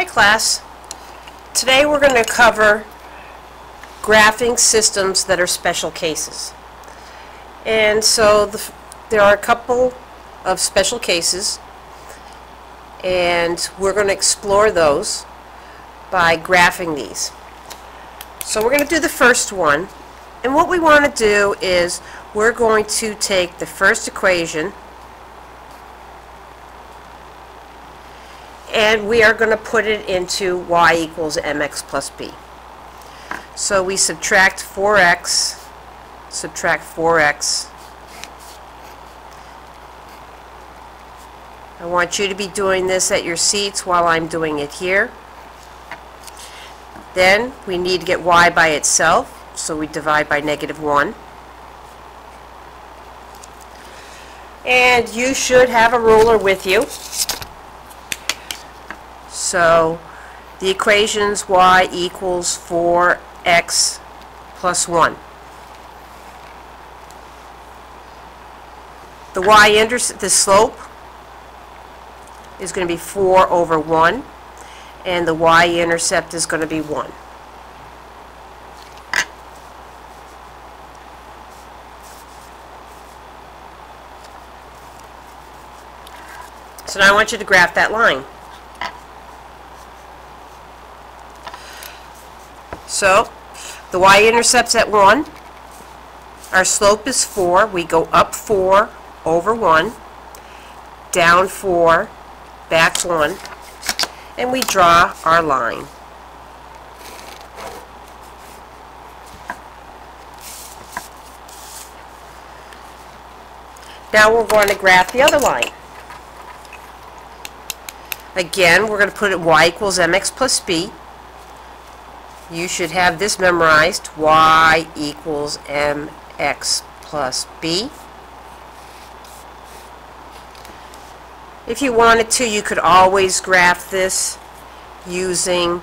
Hi class. Today we're going to cover graphing systems that are special cases. And so there are a couple of special cases, and we're going to explore those by graphing these. So we're going to do the first one, and what we want to do is we're going to take the first equation and we are going to put it into y equals mx plus b. So we subtract 4x, subtract 4x. I want you to be doing this at your seats while I'm doing it here. Then we need to get y by itself, so we divide by -1. And you should have a ruler with you. So the equation's y equals 4x plus 1. The slope is going to be 4 over 1, and the y-intercept is going to be 1. So now I want you to graph that line. So the y-intercept's at 1. Our slope is 4. We go up 4 over 1, down 4, back 1, and we draw our line. Now we're going to graph the other line. Again, we're going to put it y equals mx plus b. You should have this memorized, y equals mx plus b. If you wanted to, you could always graph this using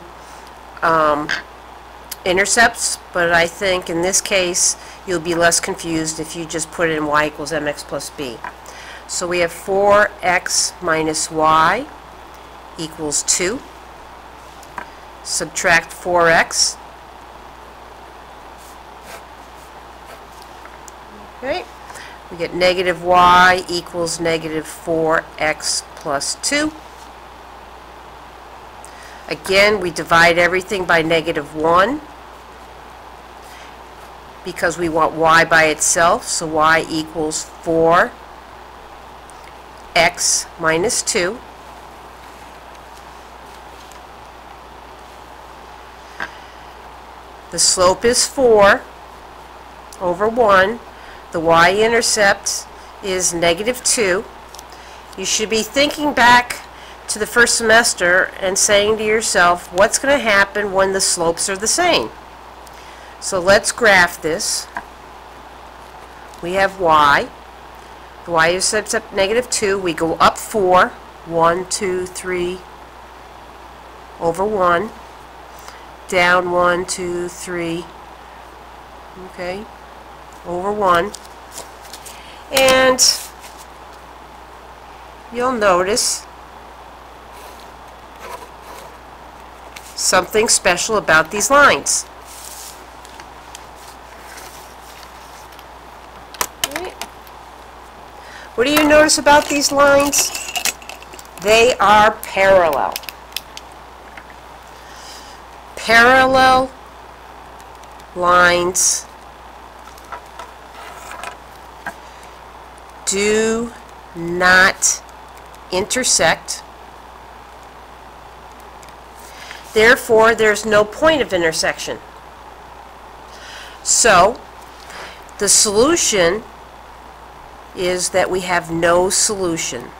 intercepts, but I think in this case you'll be less confused if you just put it in y equals mx plus b. So we have 4x minus y equals 2. Subtract 4x. Okay, we get negative y equals negative 4x plus 2. Again, we divide everything by -1 because we want y by itself, so y equals 4x minus 2. The slope is 4 over 1. The y-intercept is -2. You should be thinking back to the first semester and saying to yourself, what's going to happen when the slopes are the same? So let's graph this. We have y. The y-intercept's at -2. We go up 4. 1, 2, 3 over 1. Down 1, 2, 3, okay, over 1, and you'll notice something special about these lines. Right. What do you notice about these lines? They are parallel. Parallel lines do not intersect. Therefore, there's no point of intersection. So, the solution is that we have no solution.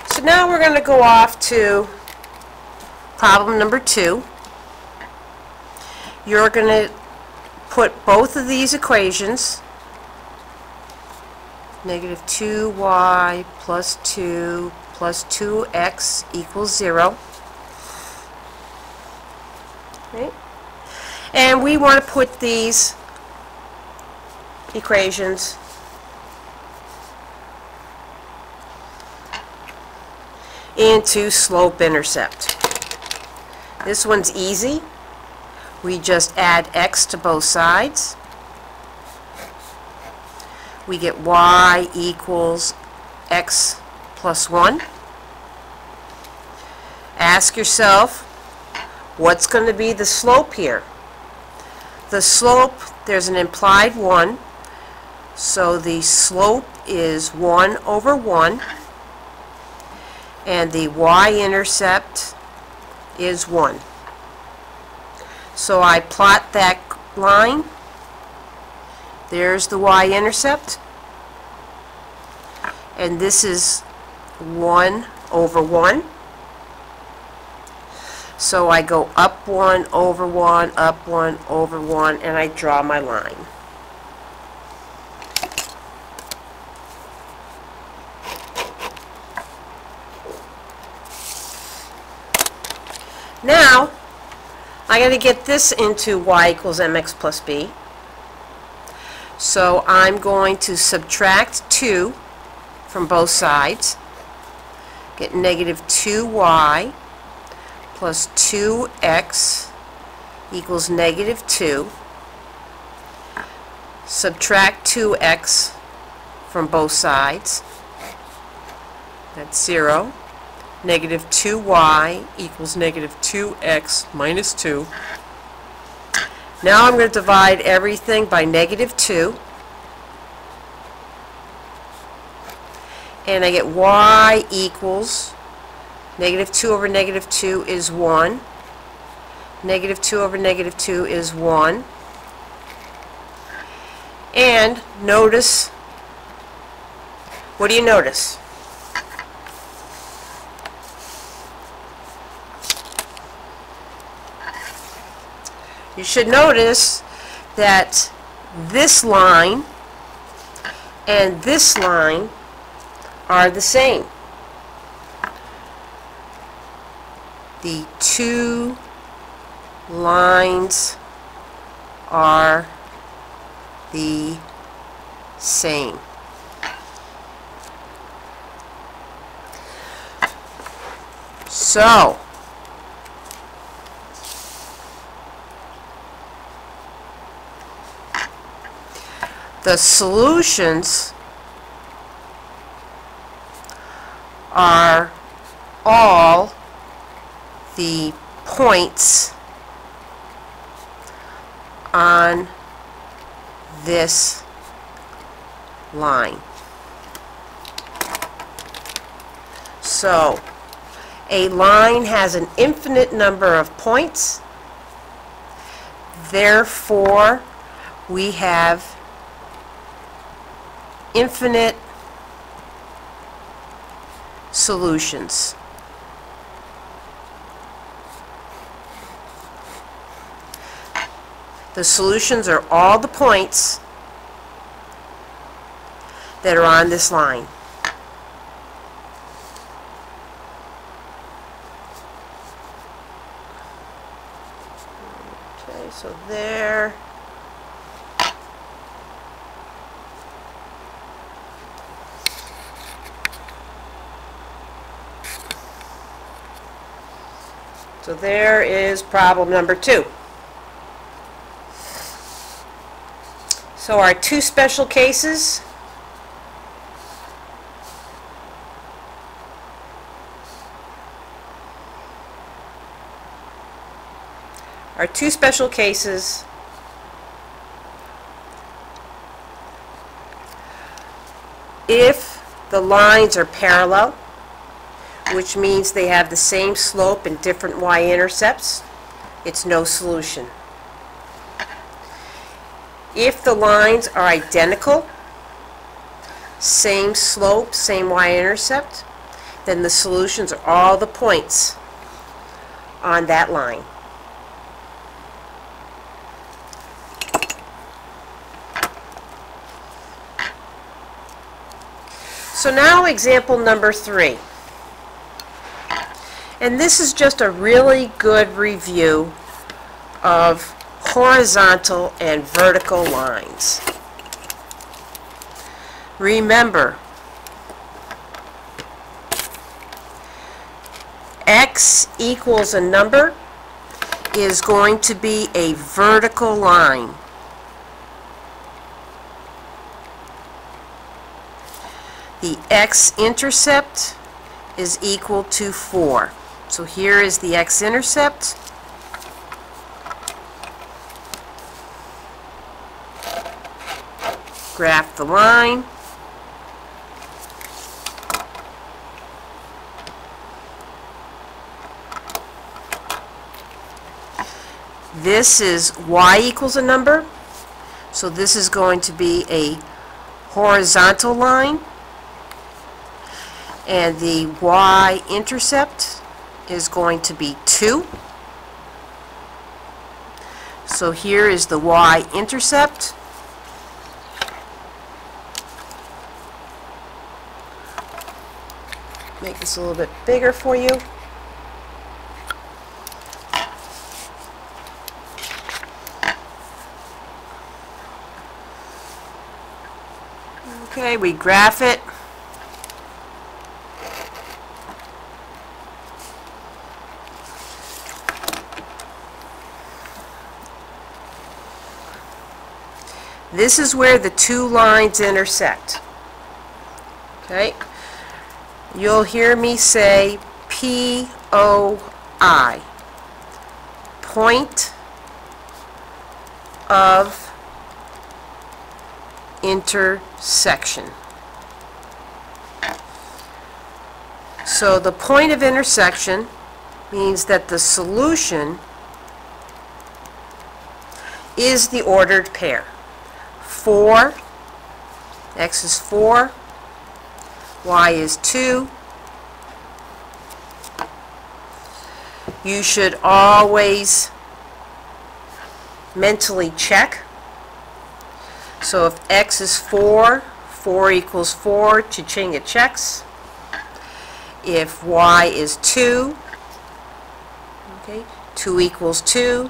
So now we're going to go off to problem number 2. You're going to put both of these equations, -2y plus 2 plus 2x equals 0. Okay. And we want to put these equations into slope-intercept. This one's easy. We just add x to both sides. We get y equals x plus 1. Ask yourself, what's going to be the slope here? The slope, there's an implied 1, so the slope is 1 over 1, and the y-intercept is 1. So I plot that line. There's the y-intercept, and this is 1 over 1. So I go up 1 over 1, up 1 over 1, and I draw my line. Now, I got to get this into y equals mx plus b. So I'm going to subtract 2 from both sides, get negative 2y plus 2x equals negative 2. Subtract 2x from both sides. That's 0. Negative 2y equals negative 2x minus 2. Now I'm going to divide everything by negative 2. And I get y equals negative 2 over negative 2 is 1. Negative 2 over negative 2 is 1. And notice, what do you notice? You should notice that this line and this line are the same. The two lines are the same. So, the solutions are all the points on this line. So, a line has an infinite number of points. Therefore, we have infinite solutions. The solutions are all the points that are on this line. Okay, so there. So there is problem number 2. So our two special cases. Our two special cases if the lines are parallel, which means they have the same slope and different y-intercepts, it's no solution. If the lines are identical, same slope, same y-intercept, then the solutions are all the points on that line. So now example number 3. And this is just a really good review of horizontal and vertical lines. Remember, x equals a number is going to be a vertical line. The x-intercept is equal to 4. So here is the x-intercept. Graph the line. This is y equals a number, so this is going to be a horizontal line, and the y-intercept is going to be 2. So here is the y-intercept. Make this a little bit bigger for you. Okay, we graph it. This is where the two lines intersect. Okay? You'll hear me say POI. Point of intersection. So the point of intersection means that the solution is the ordered pair. 4, x is 4, y is 2. You should always mentally check. So if x is 4, 4 equals 4, cha-ching, it checks. If y is 2, okay, 2 equals 2,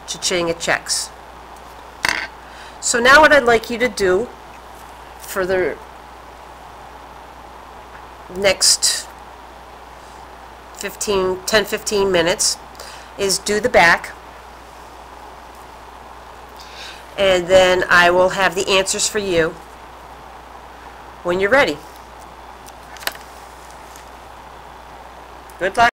cha-ching, it checks. So now what I'd like you to do for the next 10-15 minutes is do the back, and then I will have the answers for you when you're ready. Good luck.